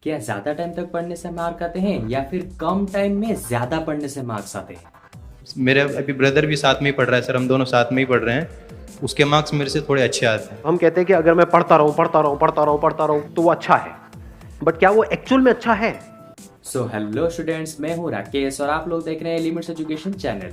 क्या ज्यादा टाइम तक पढ़ने से मार्क आते हैं या फिर कम टाइम में ज्यादा पढ़ने से मार्क्स आते हैं? मेरे अभी ब्रदर भी साथ में ही पढ़ रहा है सर, हम दोनों साथ में ही पढ़ रहे हैं। उसके मार्क्स मेरे से थोड़े अच्छे आते हैं। हम कहते हैं कि अगर मैं पढ़ता रहूं पढ़ता रहूं पढ़ता रहूं पढ़ता रहूं तो वो अच्छा है, बट क्या वो एक्चुअल में अच्छा है? सो हेलो स्टूडेंट्स, मैं हूँ राकेश और आप लोग देख रहे हैं लिमिट्स एजुकेशन चैनल।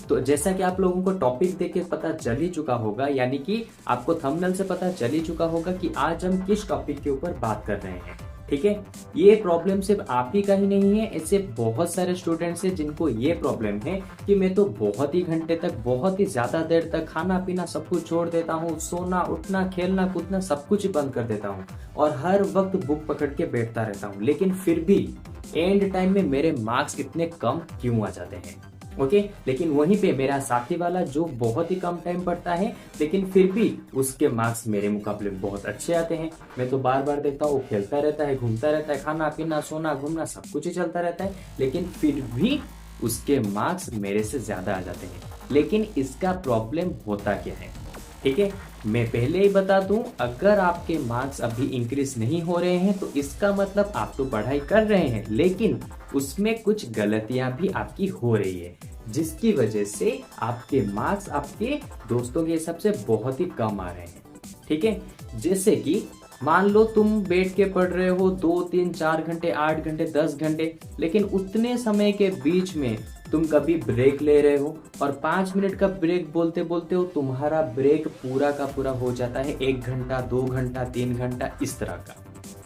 तो जैसा कि आप लोगों को टॉपिक देख के पता चल ही चुका होगा, यानी कि आपको थंबनेल से पता चल ही चुका होगा कि आज हम किस टॉपिक के ऊपर बात कर रहे हैं। ठीक है, ये प्रॉब्लम सिर्फ आप ही का ही नहीं है, ऐसे बहुत सारे स्टूडेंट्स हैं जिनको ये प्रॉब्लम है कि मैं तो बहुत ही घंटे तक, बहुत ही ज्यादा देर तक खाना पीना सब कुछ छोड़ देता हूँ, सोना उठना खेलना कूदना सब कुछ ही बंद कर देता हूँ और हर वक्त बुक पकड़ के बैठता रहता हूँ, लेकिन फिर भी एंड टाइम में मेरे मार्क्स इतने कम क्यों आ जाते हैं। ओके, लेकिन वहीं पे मेरा साथी वाला जो बहुत ही कम टाइम पढ़ता है लेकिन फिर भी उसके मार्क्स मेरे मुकाबले बहुत अच्छे आते हैं। मैं तो बार बार देखता हूँ, वो खेलता रहता है, घूमता रहता है, खाना पीना सोना घूमना सब कुछ ही चलता रहता है, लेकिन फिर भी उसके मार्क्स मेरे से ज्यादा आ जाते हैं। लेकिन इसका प्रॉब्लम होता क्या है? ठीक है, मैं पहले ही बता दूं, अगर आपके मार्क्स अभी इंक्रीज नहीं हो रहे हैं तो इसका मतलब आप तो पढ़ाई कर रहे हैं, लेकिन उसमें कुछ गलतियां भी आपकी हो रही है, जिसकी वजह से आपके मार्क्स आपके दोस्तों के हिसाब से बहुत ही कम आ रहे हैं। ठीक है, जैसे कि मान लो तुम बैठ के पढ़ रहे हो 2 3 4 घंटे 8 घंटे 10 घंटे, लेकिन उतने समय के बीच में तुम कभी ब्रेक ले रहे हो और 5 मिनट का ब्रेक बोलते बोलते हो तुम्हारा ब्रेक पूरा का पूरा हो जाता है 1 घंटा 2 घंटा 3 घंटा इस तरह का।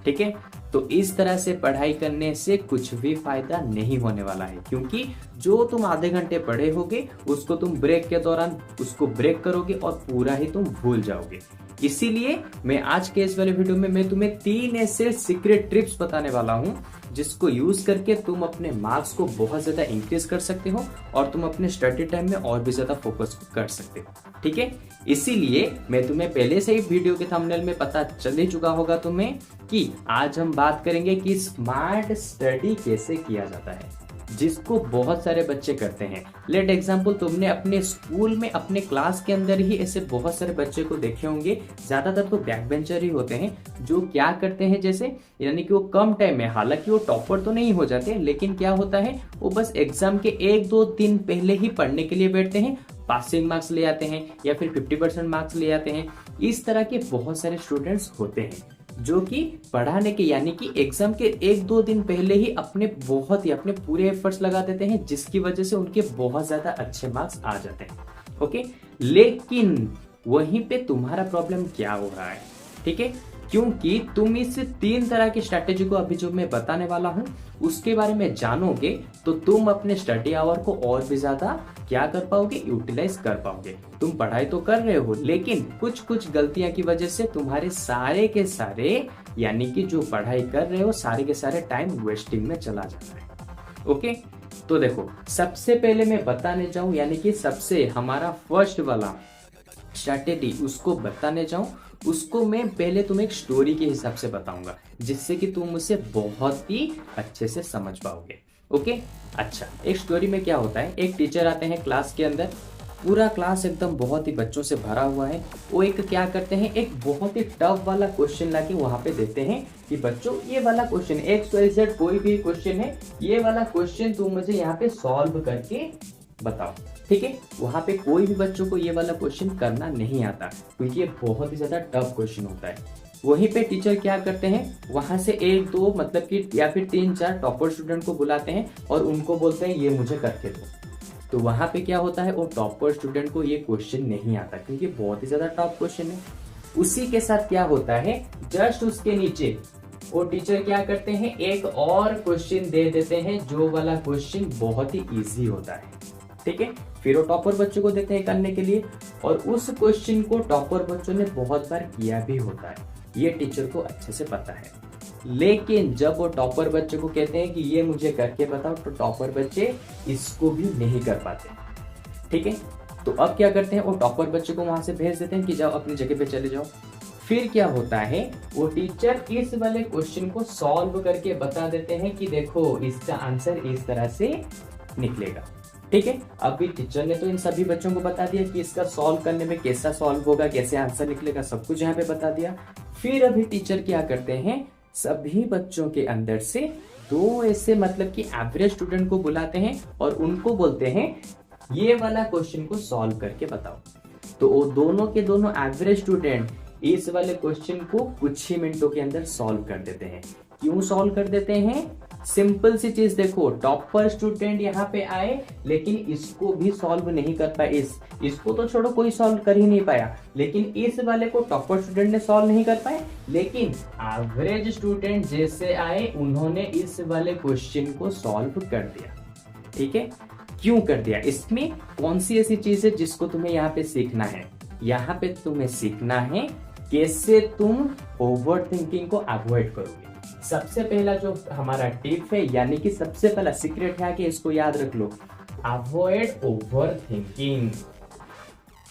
ठीक है, तो इस तरह से पढ़ाई करने से कुछ भी फायदा नहीं होने वाला है, क्योंकि जो तुम आधे घंटे पढ़े होगे उसको तुम ब्रेक के दौरान उसको ब्रेक करोगे और पूरा ही तुम भूल जाओगे। इसीलिए मैं आज के इस वाले वीडियो में मैं तुम्हें 3 ऐसे सीक्रेट ट्रिप्स बताने वाला हूं जिसको यूज करके तुम अपने मार्क्स को बहुत ज्यादा इंक्रीज कर सकते हो और तुम अपने स्टडी टाइम में और भी ज्यादा फोकस कर सकते हो। ठीक है, इसीलिए मैं तुम्हें पहले से ही वीडियो के थंबनेल में पता चल ही चुका होगा तुम्हें कि आज हम बात करेंगे कि स्मार्ट स्टडी कैसे किया जाता है, जिसको बहुत सारे बच्चे करते हैं। लेट एग्जाम्पल, तुमने अपने स्कूल में अपने क्लास के अंदर ही ऐसे बहुत सारे बच्चे को देखे होंगे, ज्यादातर तो बैक बेंचर ही होते हैं, जो क्या करते हैं जैसे, यानी कि वो कम टाइम में, हालांकि वो टॉपर तो नहीं हो जाते, लेकिन क्या होता है वो बस एग्जाम के 1 2 दिन पहले ही पढ़ने के लिए बैठते हैं, पासिंग मार्क्स ले आते हैं या फिर 50% मार्क्स ले आते हैं। इस तरह के बहुत सारे स्टूडेंट्स होते हैं जो कि पढ़ाने के, यानी कि एग्जाम के 1 2 दिन पहले ही अपने पूरे एफर्ट्स लगा देते हैं, जिसकी वजह से उनके बहुत ज्यादा अच्छे मार्क्स आ जाते हैं। ओके, लेकिन वहीं पे तुम्हारा प्रॉब्लम क्या हो रहा है? ठीक है, क्योंकि तुम इस 3 तरह की स्ट्रैटेजी को अभी जो मैं बताने वाला हूं उसके बारे में जानोगे तो तुम अपने स्टडी आवर को और भी ज्यादा क्या कर पाओगे, यूटिलाइज कर पाओगे। तुम पढ़ाई तो कर रहे हो, लेकिन कुछ कुछ गलतियां की वजह से तुम्हारे सारे के सारे, यानी कि जो पढ़ाई कर रहे हो सारे के सारे टाइम वेस्टिंग में चला जाता है। ओके, तो देखो, सबसे पहले मैं बताने जाऊं, यानी कि सबसे हमारा फर्स्ट वाला स्ट्रैटेजी उसको बताने जाऊं, उसको मैं पहले तुम्हें एक स्टोरी के हिसाब से बताऊंगा, जिससे कि तुम उसे बहुत ही अच्छे से समझ पाओगे। ओके, अच्छा, एक स्टोरी में क्या होता है, एक टीचर आते हैं क्लास के अंदर, पूरा क्लास एकदम बहुत ही बच्चों से भरा हुआ है। वो एक क्या करते हैं, एक बहुत ही टफ वाला क्वेश्चन लाके वहां पे देते हैं कि बच्चों ये वाला क्वेश्चन XYZ कोई भी क्वेश्चन है, ये वाला क्वेश्चन तुम मुझे यहाँ पे सॉल्व करके बताओ। ठीक है, वहां पे कोई भी बच्चों को ये वाला क्वेश्चन करना नहीं आता, क्योंकि ये बहुत ही ज्यादा टफ क्वेश्चन होता है। वहीं पे टीचर क्या करते हैं, वहां से 1 2 मतलब कि या फिर 3 4 टॉपर स्टूडेंट को बुलाते हैं और उनको बोलते हैं ये मुझे करके दो। तो वहां पे क्या होता है, वो टॉपर स्टूडेंट को ये क्वेश्चन नहीं आता, क्योंकि बहुत ही ज्यादा टफ क्वेश्चन है। उसी के साथ क्या होता है, जस्ट उसके नीचे वो टीचर क्या करते हैं, एक और क्वेश्चन दे देते हैं, जो वाला क्वेश्चन बहुत ही इजी होता है। ठीक है, फिर वो टॉपर बच्चों को देते हैं करने के लिए, और उस क्वेश्चन को टॉपर बच्चों ने बहुत बार किया भी होता है, ये टीचर को अच्छे से पता है। लेकिन जब वो टॉपर बच्चे को कहते हैं कि ये मुझे करके बताओ, तो टॉपर बच्चे इसको भी नहीं कर पाते। ठीक है, तो अब क्या करते हैं, वो टॉपर बच्चे को वहां से भेज देते हैं कि जाओ अपनी जगह पे चले जाओ। फिर क्या होता है, वो टीचर इस वाले क्वेश्चन को सॉल्व करके बता देते हैं कि देखो इसका आंसर इस तरह से निकलेगा। ठीक है, अभी टीचर ने तो इन सभी बच्चों को बता दिया कि इसका सॉल्व करने में कैसा सॉल्व होगा, कैसे आंसर निकलेगा, सब कुछ यहाँ पे बता दिया। फिर अभी टीचर क्या करते हैं, सभी बच्चों के अंदर से 2 ऐसे मतलब कि एवरेज स्टूडेंट को बुलाते हैं और उनको बोलते हैं ये वाला क्वेश्चन को सॉल्व करके बताओ। तो वो दोनों के दोनों एवरेज स्टूडेंट इस वाले क्वेश्चन को कुछ ही मिनटों के अंदर सॉल्व कर देते हैं। क्यों सॉल्व कर देते हैं? सिंपल सी चीज देखो, टॉपर स्टूडेंट यहाँ पे आए लेकिन इसको भी सॉल्व नहीं कर पाए। इसको तो छोड़ो, कोई सॉल्व कर ही नहीं पाया, लेकिन इस वाले को टॉपर स्टूडेंट ने सॉल्व नहीं कर पाए, लेकिन एवरेज स्टूडेंट जैसे आए उन्होंने इस वाले क्वेश्चन को सॉल्व कर दिया। ठीक है, क्यों कर दिया? इसमें कौन सी ऐसी चीज है जिसको तुम्हें यहाँ पे सीखना है? यहाँ पे तुम्हें सीखना है कैसे तुम ओवर थिंकिंग को अवॉइड करोगे। सबसे पहला जो हमारा टिप है, यानी कि सबसे पहला सीक्रेट है कि इसको याद रख लो, अवॉइड ओवर थिंकिंग।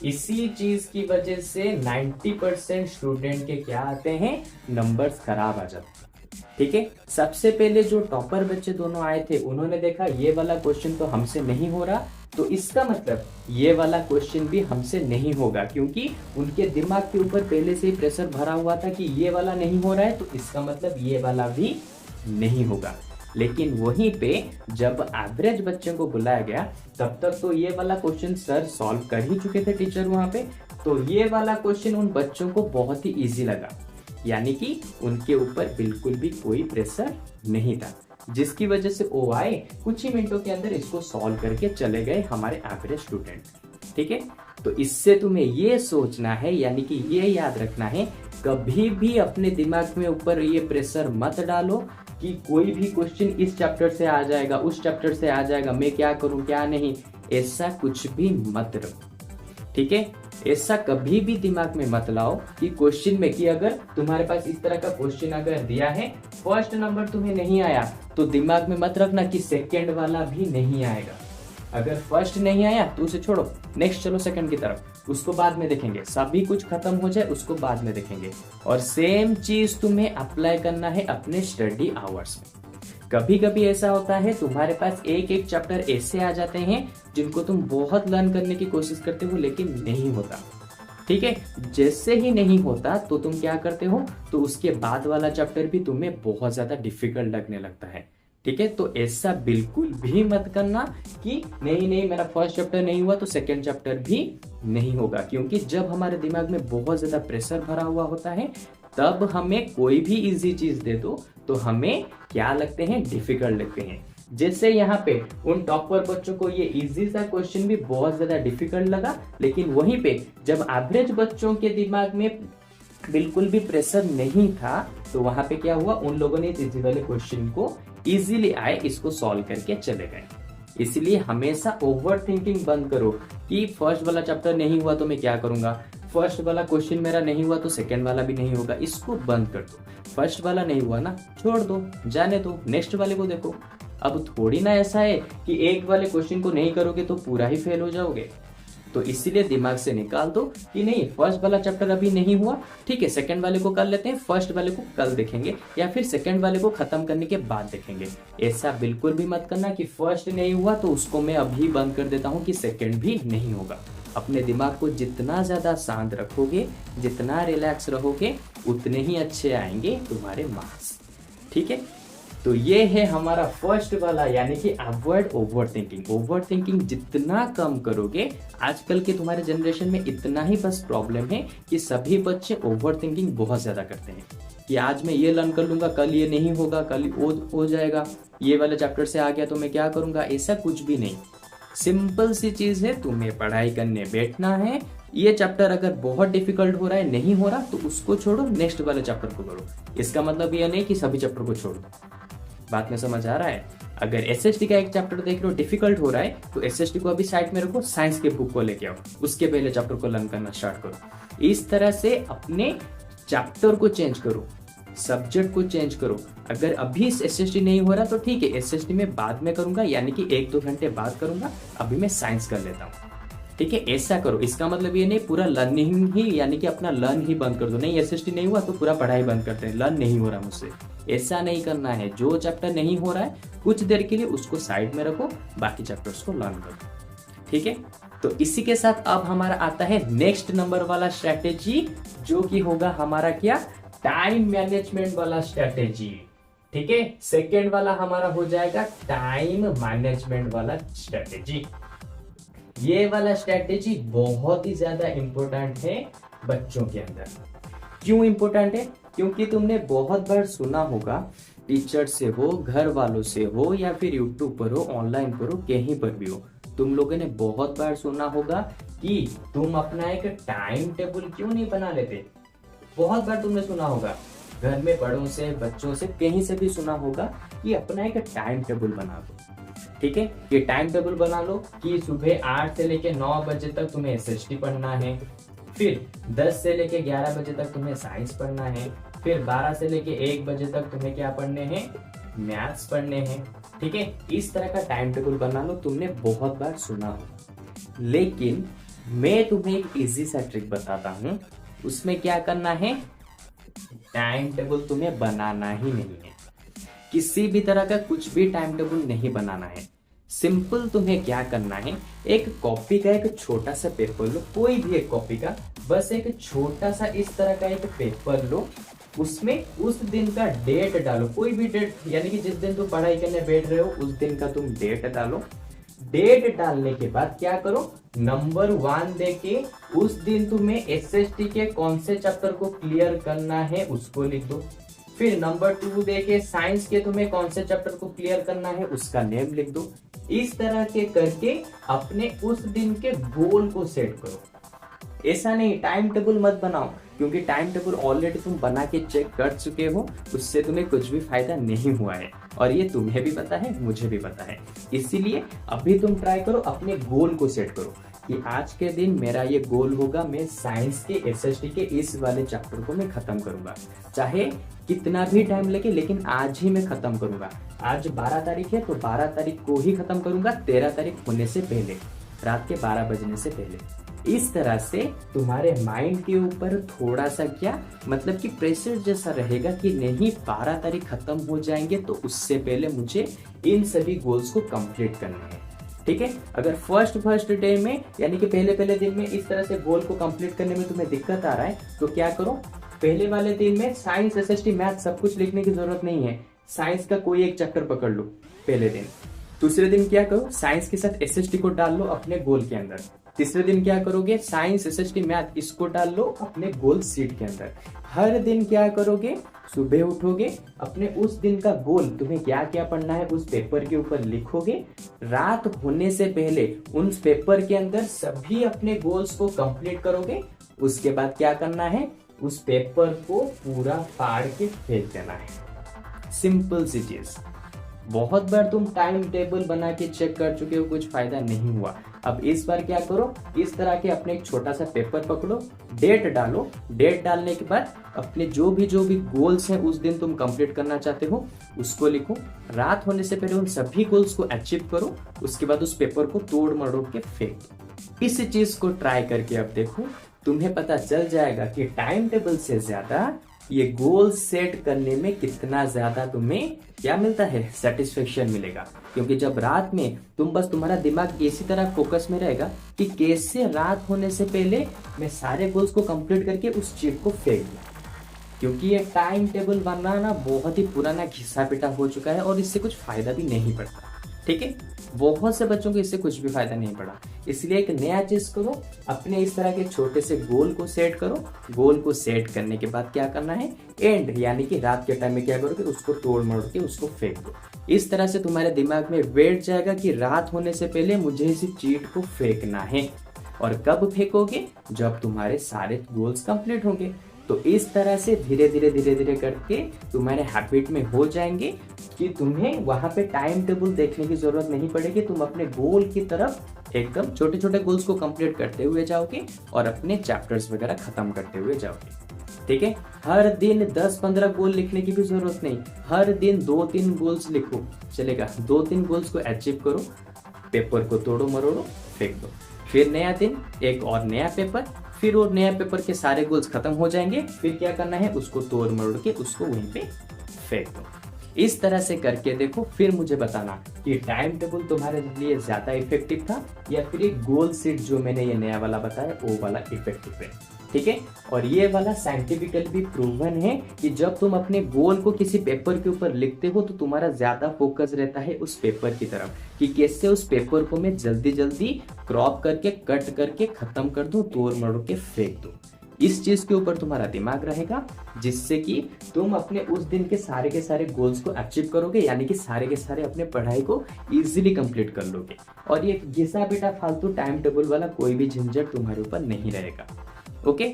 इसी चीज की वजह से 90% स्टूडेंट के क्या आते हैं, नंबर्स खराब आ जाते हैं। ठीक है, सबसे पहले जो टॉपर बच्चे दोनों आए थे उन्होंने देखा ये वाला क्वेश्चन तो हमसे नहीं हो रहा, तो इसका मतलब ये वाला क्वेश्चन भी हमसे नहीं होगा, क्योंकि उनके दिमाग के ऊपर पहले से ही प्रेशर भरा हुआ था कि ये वाला नहीं हो रहा है, तो इसका मतलब ये वाला भी नहीं होगा। लेकिन वहीं पे जब एवरेज बच्चों को बुलाया गया तब तक तो ये वाला क्वेश्चन सर सॉल्व कर ही चुके थे टीचर वहां पे, तो ये वाला क्वेश्चन उन बच्चों को बहुत ही इजी लगा, यानी कि उनके ऊपर बिल्कुल भी कोई प्रेशर नहीं था, जिसकी वजह से वो आए कुछ ही मिनटों के अंदर इसको सॉल्व करके चले गए हमारे एवरेज स्टूडेंट। ठीक है, तो इससे तुम्हें ये सोचना है, यानी कि ये याद रखना है, कभी भी अपने दिमाग में ऊपर ये प्रेशर मत डालो कि कोई भी क्वेश्चन इस चैप्टर से आ जाएगा, उस चैप्टर से आ जाएगा, मैं क्या करूं क्या नहीं, ऐसा कुछ भी मत रखो। ठीक है, ऐसा कभी भी दिमाग में मत लाओ कि क्वेश्चन में, कि अगर तुम्हारे पास इस तरह का क्वेश्चन अगर दिया है, फर्स्ट नंबर तुम्हें नहीं आया, तो दिमाग में मत रखना कि सेकंड वाला भी नहीं आएगा। अगर फर्स्ट नहीं आया तो उसे छोड़ो, नेक्स्ट चलो सेकंड की तरफ, उसको बाद में देखेंगे, सभी कुछ खत्म हो जाए उसको बाद में देखेंगे। और सेम चीज तुम्हें अप्लाई करना है अपने स्टडी आवर्स में। कभी कभी ऐसा होता है तुम्हारे पास एक एक चैप्टर ऐसे आ जाते हैं जिनको तुम बहुत लर्न करने की कोशिश करते हो लेकिन नहीं होता। ठीक है, जैसे ही नहीं होता तो तुम क्या करते हो, तो उसके बाद वाला चैप्टर भी तुम्हें बहुत ज्यादा डिफिकल्ट लगने लगता है। ठीक है, तो ऐसा बिल्कुल भी मत करना कि नहीं मेरा फर्स्ट चैप्टर नहीं हुआ तो सेकंड चैप्टर भी नहीं होगा, क्योंकि जब हमारे दिमाग में बहुत ज्यादा प्रेशर भरा हुआ होता है तब हमें कोई भी इजी चीज दे दो तो हमें क्या लगते हैं, डिफिकल्ट लगते हैं। जैसे यहाँ पे उन टॉपर बच्चों को ये इजी सा क्वेश्चन भी बहुत ज्यादा डिफिकल्ट लगा, लेकिन वहीं पे जब एवरेज बच्चों के दिमाग में बिल्कुल भी प्रेशर नहीं था तो वहां पे क्या हुआ, उन लोगों ने इस इजी वाले क्वेश्चन को इजीली आए इसको सॉल्व करके चले गए। इसलिए हमेशा ओवर थिंकिंग बंद करो कि फर्स्ट वाला चैप्टर नहीं हुआ तो मैं क्या करूंगा, फर्स्ट वाला क्वेश्चन मेरा नहीं हुआ तो सेकंड वाला भी नहीं होगा, इसको बंद कर दो। फर्स्ट वाला नहीं हुआ ना, छोड़ दो, जाने दो, नेक्स्ट वाले को देखो। अब थोड़ी ना ऐसा है कि एक वाले क्वेश्चन को नहीं करोगे तो पूरा ही फेल हो जाओगे, तो इसीलिए दिमाग से निकाल दो कि नहीं, फर्स्ट वाला चैप्टर अभी नहीं हुआ, ठीक है सेकंड वाले को कर लेते हैं, फर्स्ट वाले को कल देखेंगे या फिर सेकंड वाले को खत्म करने के बाद देखेंगे। ऐसा बिल्कुल भी मत करना कि फर्स्ट नहीं हुआ तो उसको मैं अभी बंद कर देता हूँ कि सेकंड भी नहीं होगा। अपने दिमाग को जितना ज्यादा शांत रखोगे, जितना रिलैक्स रहोगे, उतने ही अच्छे आएंगे तुम्हारे मार्क्स। ठीक है, तो ये है हमारा फर्स्ट वाला, यानी कि avoid over thinking. Over thinking जितना कम करोगे, आजकल के तुम्हारे जनरेशन में इतना ही बस प्रॉब्लम है कि सभी बच्चे ओवर थिंकिंग बहुत ज्यादा करते हैं कि आज मैं ये लर्न कर लूंगा, कल ये नहीं होगा, कल हो जाएगा, ये वाले चैप्टर से आ गया तो मैं क्या करूंगा। ऐसा कुछ भी नहीं, सिंपल सी चीज है, तुम्हें पढ़ाई करने बैठना है। ये चैप्टर अगर बहुत डिफिकल्ट हो रहा है, नहीं हो रहा, तो उसको छोड़ो, नेक्स्ट वाले चैप्टर को करो। इसका मतलब ये नहीं कि सभी चैप्टर को छोड़ दो। बात में समझ आ रहा है? अगर एसएसटी का एक चैप्टर देख रहे हो डिफिकल्ट हो रहा है तो एसएसटी को अभी साइड में रखो, साइंस के बुक को लेके आओ, उसके पहले चैप्टर को लर्न करना स्टार्ट करो। इस तरह से अपने चैप्टर को चेंज करो, सब्जेक्ट को चेंज करो। अगर अभी एसएसटी नहीं हो रहा तो ठीक है, एसएसटी में बाद में करूंगा, यानी कि 1-2 घंटे बाद करूंगा, अभी मैं साइंस कर लेता हूँ। ठीक है, ऐसा करो। इसका मतलब ये नहीं पूरा लर्निंग ही, यानी कि अपना लर्न ही बंद कर दो, नहीं एसएसटी नहीं हुआ तो पूरा पढ़ाई बंद करते हैं, लर्न नहीं हो रहा मुझसे, ऐसा नहीं करना है। जो चैप्टर नहीं हो रहा है कुछ देर के लिए उसको साइड में रखो, बाकी चैप्टर्स को लर्न करो। ठीक है, तो इसी के साथ अब हमारा आता है नेक्स्ट नंबर वाला स्ट्रैटेजी, जो कि होगा हमारा क्या, टाइम मैनेजमेंट वाला स्ट्रेटेजी। ठीक है, सेकेंड वाला हमारा हो जाएगा टाइम मैनेजमेंट वाला स्ट्रेटेजी। ये वाला स्ट्रेटेजी बहुत ही ज्यादा इंपॉर्टेंट है बच्चों के अंदर। क्यों इंपॉर्टेंट है? क्योंकि तुमने बहुत बार सुना होगा, टीचर से हो, घर वालों से हो, या फिर यूट्यूब पर हो, ऑनलाइन पर हो, कहीं पर भी हो, तुम लोगों ने बहुत बार सुना होगा कि तुम अपना एक टाइम टेबल क्यों नहीं बना लेते। बहुत बार तुमने सुना होगा, घर में बड़ों से, बच्चों से, कहीं से भी सुना होगा कि अपना एक टाइम टेबल बना दो। ठीक है, ये टाइम टेबल बना लो कि सुबह 8 से लेके 9 बजे तक तुम्हें एसएसटी पढ़ना है, फिर 10 से लेके 11 बजे तक तुम्हें साइंस पढ़ना है, फिर 12 से लेके 1 बजे तक तुम्हें क्या पढ़ने हैं, मैथ्स पढ़ने हैं। ठीक है, इस तरह का टाइम टेबल बना लो, तुमने बहुत बार सुना हो। लेकिन मैं तुम्हें एक इजी सा ट्रिक बताता हूं, उसमें क्या करना है, टाइम टेबल तुम्हें बनाना ही नहीं है, किसी भी तरह का कुछ भी टाइम टेबल नहीं बनाना है। सिंपल तुम्हें क्या करना है, एक कॉपी का एक छोटा सा पेपर लो, कोई भी एक कॉपी का, बस एक छोटा सा इस तरह का एक पेपर लो, उसमें उस दिन का डेट डालो, कोई भी डेट, यानी कि जिस दिन तुम पढ़ाई करने बैठ रहे हो उस दिन का तुम डेट डालो। डेट डालने के बाद क्या करो, नंबर 1 देके उस दिन तुम्हें एसएसटी के कौन से चैप्टर को क्लियर करना है उसको लिख दो। फिर नंबर 2 देके साइंस के तुम्हें कौन से चैप्टर को क्लियर करना है उसका नेम लिख दो। इस तरह के करके अपने उस दिन के गोल को सेट करो। ऐसा नहीं टाइम टेबल मत बनाओ, क्योंकि टाइम टेबल ऑलरेडी तुम बना के चेक कर चुके हो, उससे तुम्हें कुछ भी फायदा नहीं हुआ है, और ये तुम्हें भी पता है, मुझे भी पता है। इसीलिए अभी तुम ट्राई करो, अपने गोल को सेट करो कि आज के दिन मेरा ये गोल होगा, मैं साइंस के एसएसटी के इस वाले चैप्टर को मैं खत्म करूंगा, चाहे कितना भी टाइम लगे, लेकिन आज ही मैं खत्म करूंगा। आज 12 तारीख है तो 12 तारीख को ही खत्म करूंगा, 13 तारीख होने से पहले, रात के 12 बजने से पहले। इस तरह से तुम्हारे माइंड के ऊपर थोड़ा सा क्या मतलब कि प्रेशर जैसा रहेगा कि नहीं 12 तारीख खत्म हो जाएंगे तो उससे पहले मुझे इन सभी गोल्स को कंप्लीट करने हैं। ठीक है, अगर फर्स्ट डे में यानी कि पहले दिन में इस तरह से गोल को कंप्लीट करने में तुम्हें दिक्कत आ रहा है तो क्या करो, पहले वाले दिन में साइंस, एसएसटी, मैथ सब कुछ लिखने की जरूरत नहीं है। साइंस का कोई एक चैप्टर पकड़ लो पहले दिन। दूसरे दिन क्या करो, साइंस के साथ एसएसटी को डाल लो अपने गोल के अंदर। तीसरे दिन क्या करोगे, साइंस, एसएसटी, मैथ इसको डाल लो अपने गोल शीट के अंदर। हर दिन क्या करोगे, सुबह उठोगे, अपने उस दिन का गोल तुम्हें क्या क्या पढ़ना है उस पेपर के ऊपर लिखोगे। रात होने से पहले उन पेपर के अंदर सभी अपने गोल्स को कंप्लीट करोगे। उसके बाद क्या करना है, उस पेपर को पूरा फाड़ के फेंक देना है। सिंपल सी चीज। बहुत बार तुम टाइम टेबल बना के चेक कर चुके हो, कुछ फायदा नहीं हुआ। अब इस बार क्या करो, इस तरह के अपने एक छोटा सा पेपर पकड़ो, डेट डालो। डेट डालने के बाद अपने जो भी गोल्स हैं उस दिन तुम कंप्लीट करना चाहते हो उसको लिखो। रात होने से पहले उन सभी गोल्स को अचीव करो। उसके बाद उस पेपर को तोड़ मरोड़ के फेंक दो। इस चीज को ट्राई करके अब देखो, तुम्हें पता चल जाएगा कि टाइम टेबल से ज्यादा ये गोल सेट करने में कितना ज्यादा तुम्हें क्या मिलता है, सेटिस्फेक्शन मिलेगा। क्योंकि जब रात में तुम्हारा दिमाग इसी तरह फोकस में रहेगा कि कैसे रात होने से पहले मैं सारे गोल्स को कंप्लीट करके उस चीज को फेंक दूं। क्योंकि ये टाइम टेबल बनाना बहुत ही पुराना घिसा पिटा हो चुका है और इससे कुछ फायदा भी नहीं पड़ता। ठीक है, बहुत से बच्चों को इससे कुछ भी फायदा नहीं पड़ा। इसलिए एक नया चीज करो, अपने इस तरह के छोटे से गोल को सेट करो। गोल को सेट करने के बाद क्या करना है, एंड यानी कि रात के टाइम में क्या करोगे, उसको तोड़ मरोड़ के उसको फेंक दो। इस तरह से तुम्हारे दिमाग में बैठ जाएगा कि रात होने से पहले मुझे इसी चीट को फेंकना है। और कब फेंकोगे, जब तुम्हारे सारे गोल्स कंप्लीट होंगे। तो इस तरह से धीरे धीरे करके तुम्हारे हैबिट में हो जाएंगे कि तुम्हें वहां पे टाइम टेबल देखने की जरूरत नहीं पड़ेगी। तुम अपने गोल की तरफ एकदम छोटे छोटे गोल्स को कंप्लीट करते हुए जाओगे और अपने चैप्टर्स वगैरह खत्म करते हुए जाओगे। ठीक है, हर दिन 10-15 गोल लिखने की भी जरूरत नहीं, हर दिन 2-3 गोल्स लिखो, चलेगा। 2-3 गोल्स को अचीव करो, पेपर को तोड़ो मरोड़ो फेंक दो। फिर नया दिन, एक और नया पेपर, फिर वो नया पेपर के सारे गोल्स खत्म हो जाएंगे। फिर क्या करना है, उसको तोड़ मरोड़ के उसको वहीं पे फेंक दो। इस तरह से करके देखो, फिर मुझे बताना कि टाइम टेबल तुम्हारे लिए ज्यादा इफेक्टिव था या फिर एक गोल शीट जो मैंने ये नया वाला बताया वो वाला इफेक्टिव है। ठीक है। और ये वाला साइंटिफिकली भी प्रूवन है कि जब तुम अपने गोल को किसी पेपर के ऊपर लिखते हो तो तुम्हारा ज्यादा फोकस रहता है उस पेपर की तरफ कि कैसे उस पेपर को मैं जल्दी जल्दी क्रॉप करके कट करके खत्म कर दूं, तोड़ मरोड़ के फेंक दूं। इस चीज के ऊपर तुम्हारा दिमाग रहेगा, जिससे कि तुम अपने उस दिन के सारे गोल्स को अचीव करोगे, यानी कि सारे के सारे अपने पढ़ाई को इजीली कंप्लीट कर लोगे। और ये घिसा बेटा फालतू टाइम टेबल वाला कोई भी झंझट तुम्हारे ऊपर नहीं रहेगा। ओके,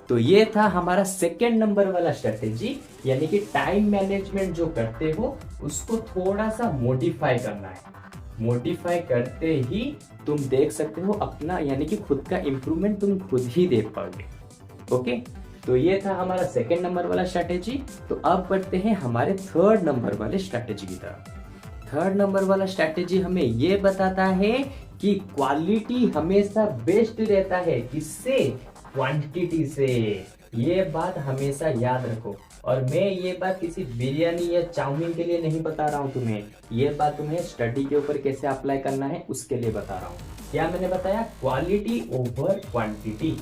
तो ये था हमारा सेकेंड नंबर वाला स्ट्रेटेजी, यानी कि टाइम मैनेजमेंट जो करते हो उसको थोड़ा सा मॉडिफाई करना है। मॉडिफाई करते ही तुम देख सकते हो अपना, यानी कि खुद का इंप्रूवमेंट तुम खुद ही देख पाओगे। ओके, तो ये था हमारा सेकेंड नंबर वाला स्ट्रेटेजी। तो अब बढ़ते हैं हमारे थर्ड नंबर वाले स्ट्रेटेजी की तरफ। थर्ड नंबर वाला स्ट्रेटेजी हमें ये बताता है कि क्वालिटी हमेशा बेस्ट रहता है, किससे? क्वांटिटी से। ये बात हमेशा याद रखो। और मैं ये बात किसी बिरयानी या चाउमीन के लिए नहीं बता रहा हूँ तुम्हें, ये बात तुम्हें स्टडी के ऊपर कैसे अप्लाई करना है उसके लिए बता रहा हूँ। क्या मैंने बताया? Quality over quantity.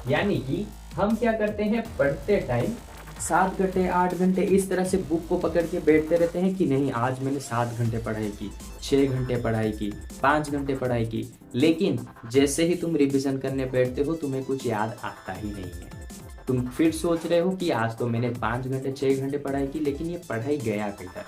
यानी कि हम क्या करते हैं, पढ़ते टाइम 7 घंटे 8 घंटे इस तरह से बुक को पकड़ के बैठते रहते हैं कि नहीं आज मैंने 7 घंटे पढ़ाई की, 6 घंटे पढ़ाई की, 5 घंटे पढ़ाई की, लेकिन जैसे ही तुम रिवीजन करने बैठते हो तुम्हें कुछ याद आता ही नहीं है। तुम फिर सोच रहे हो कि आज तो मैंने 5 घंटे 6 घंटे पढ़ाई की, लेकिन ये पढ़ाई गया किधर?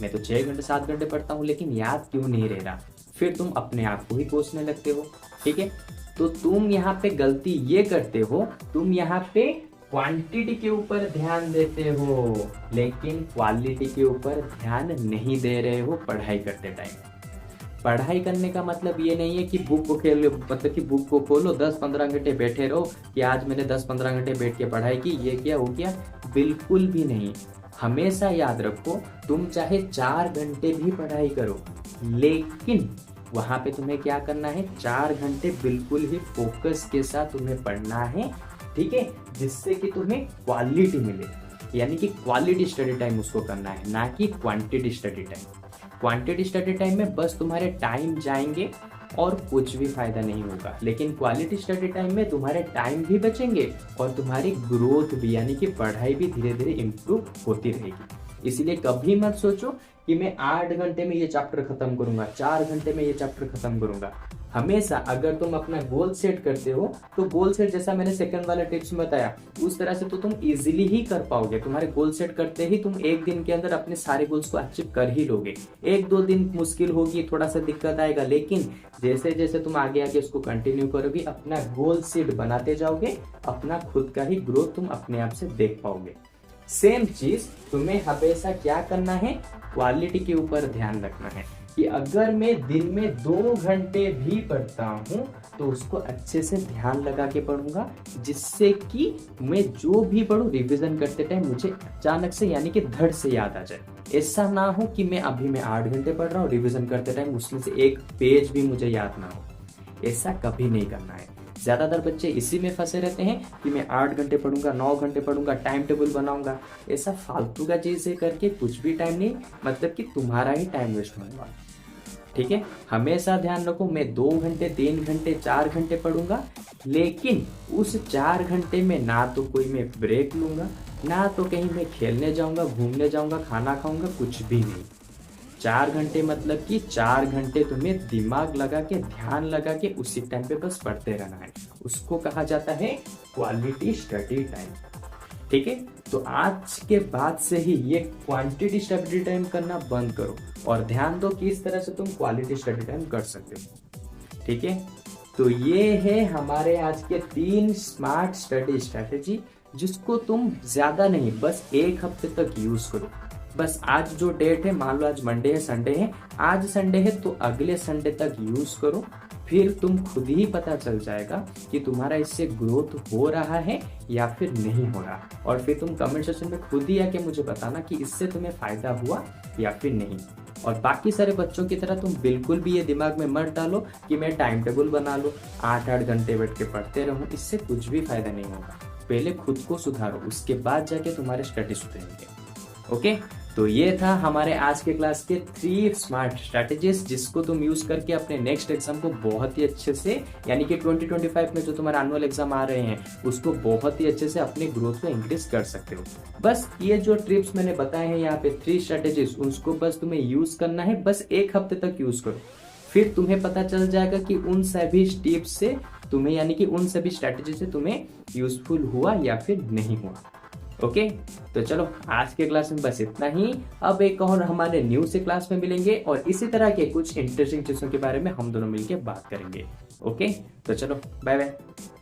मैं तो 6 घंटे 7 घंटे पढ़ता हूँ लेकिन याद क्यों नहीं रह रहा? फिर तुम अपने आप को ही कोसने लगते हो। ठीक है, तो तुम यहाँ पे गलती ये करते हो, तुम यहाँ पे क्वांटिटी के ऊपर ध्यान देते हो लेकिन क्वालिटी के ऊपर ध्यान नहीं दे रहे हो पढ़ाई करते टाइम। पढ़ाई करने का मतलब ये नहीं है कि बुक को खेल, मतलब कि बुक को खोलो 10-15 घंटे बैठे रहो कि आज मैंने 10-15 घंटे बैठ के पढ़ाई की, ये किया वो किया, बिल्कुल भी नहीं। हमेशा याद रखो, तुम चाहे 4 घंटे भी पढ़ाई करो लेकिन वहां पे तुम्हें क्या करना है, 4 घंटे बिल्कुल ही फोकस के साथ तुम्हें पढ़ना है। ठीक है, जिससे कि तुम्हें क्वालिटी मिले, यानी कि क्वालिटी स्टडी टाइम उसको करना है, ना कि quantity study time. Quantity study time में बस तुम्हारे टाइम जाएंगे और कुछ भी फायदा नहीं होगा, लेकिन क्वालिटी स्टडी टाइम में तुम्हारे टाइम भी बचेंगे और तुम्हारी ग्रोथ भी, यानी कि पढ़ाई भी धीरे धीरे इम्प्रूव होती रहेगी। इसीलिए कभी मत सोचो कि मैं 8 घंटे में ये चैप्टर खत्म करूंगा, 4 घंटे में ये चैप्टर खत्म करूंगा। हमेशा अगर तुम अपना गोल सेट करते हो तो गोल सेट, जैसा मैंने सेकंड वाला टिप्स में बताया, उस तरह से तो तुम इजीली ही कर पाओगे। तुम्हारे गोल सेट करते ही तुम एक दिन के अंदर अपने सारे गोल्स को अचीव कर ही लोगे। 1-2 दिन मुश्किल होगी, थोड़ा सा दिक्कत आएगा, लेकिन जैसे जैसे तुम आगे आगे उसको कंटिन्यू करोगे, अपना गोल सेट बनाते जाओगे, अपना खुद का ही ग्रोथ तुम अपने आप से देख पाओगे। सेम चीज तुम्हें हमेशा क्या करना है, क्वालिटी के ऊपर ध्यान रखना है कि अगर मैं दिन में 2 घंटे भी पढ़ता हूँ तो उसको अच्छे से ध्यान लगा के पढ़ूंगा, जिससे कि मैं जो भी पढ़ूं रिवीजन करते टाइम मुझे अचानक से, यानी कि धड़ से याद आ जाए। ऐसा ना हो कि मैं 8 घंटे पढ़ रहा हूँ, रिवीजन करते टाइम उसमें से एक पेज भी मुझे याद ना हो। ऐसा कभी नहीं करना है। ज्यादातर बच्चे इसी में फंसे रहते हैं कि मैं 8 घंटे पढ़ूंगा, 9 घंटे पढ़ूंगा, टाइम टेबल बनाऊंगा। ऐसा फालतू का चीज से करके कुछ भी टाइम नहीं, मतलब कि तुम्हारा ही टाइम वेस्ट होने वाला। ठीक है, हमेशा ध्यान रखो, मैं 2 घंटे 3 घंटे 4 घंटे पढ़ूंगा, लेकिन उस 4 घंटे में ना तो कोई मैं ब्रेक लूंगा, ना तो कहीं मैं खेलने जाऊंगा, घूमने जाऊंगा, खाना खाऊंगा, कुछ भी नहीं। 4 घंटे मतलब कि 4 घंटे तुम्हें दिमाग लगा के, ध्यान लगा के उसी टाइम पे बस पढ़ते रहना है। उसको कहा जाता है क्वालिटी स्टडी टाइम। ठीक है, तो आज के बाद से ही ये क्वांटिटी स्टडी टाइम करना बंद करो और ध्यान दो कि इस तरह से तुम क्वालिटी स्टडी टाइम कर सकते हो। ठीक है, तो ये है हमारे आज के 3 स्मार्ट स्टडी स्ट्रेटेजी, जिसको तुम ज्यादा नहीं, बस 1 हफ्ते तक यूज करो। बस आज जो डेट है, मान लो आज मंडे है, संडे है, आज संडे है तो अगले संडे तक यूज करो, फिर तुम खुद ही पता चल जाएगा कि तुम्हारा इससे ग्रोथ हो रहा है या फिर नहीं हो रहा। और फिर तुम कमेंट सेक्शन में खुद ही आके मुझे बताना कि इससे तुम्हें फायदा हुआ या फिर नहीं। और बाकी सारे बच्चों की तरह तुम बिल्कुल भी ये दिमाग में मत डालो कि मैं टाइम टेबल बना लूँ, 8-8 घंटे बैठ के पढ़ते रहूँ, इससे कुछ भी फायदा नहीं होगा। पहले खुद को सुधारो, उसके बाद जाके तुम्हारे स्टडी सुधरेंगे। ओके, तो ये था हमारे आज के क्लास के 3 स्मार्ट स्ट्रेटेजीज जिसको तुम यूज करके अपने नेक्स्ट एग्जाम को बहुत ही अच्छे से, यानी कि 2025 में जो तुम्हारे एनुअल एग्जाम आ रहे हैं उसको बहुत ही अच्छे से अपने ग्रोथ को इंक्रीज कर सकते हो। बस ये जो टिप्स मैंने बताए हैं यहाँ पे 3 स्ट्रेटेजीज, उसको बस तुम्हें यूज करना है, बस 1 हफ्ते तक यूज करो, फिर तुम्हें पता चल जाएगा कि उन सभी टिप्स से तुम्हें, यानी कि उन सभी स्ट्रेटेजी से तुम्हें यूजफुल हुआ या फिर नहीं हुआ। ओके, तो चलो आज के क्लास में बस इतना ही। अब एक और हमारे न्यू से क्लास में मिलेंगे और इसी तरह के कुछ इंटरेस्टिंग चीजों के बारे में हम दोनों मिलकर बात करेंगे। ओके, तो चलो बाय बाय।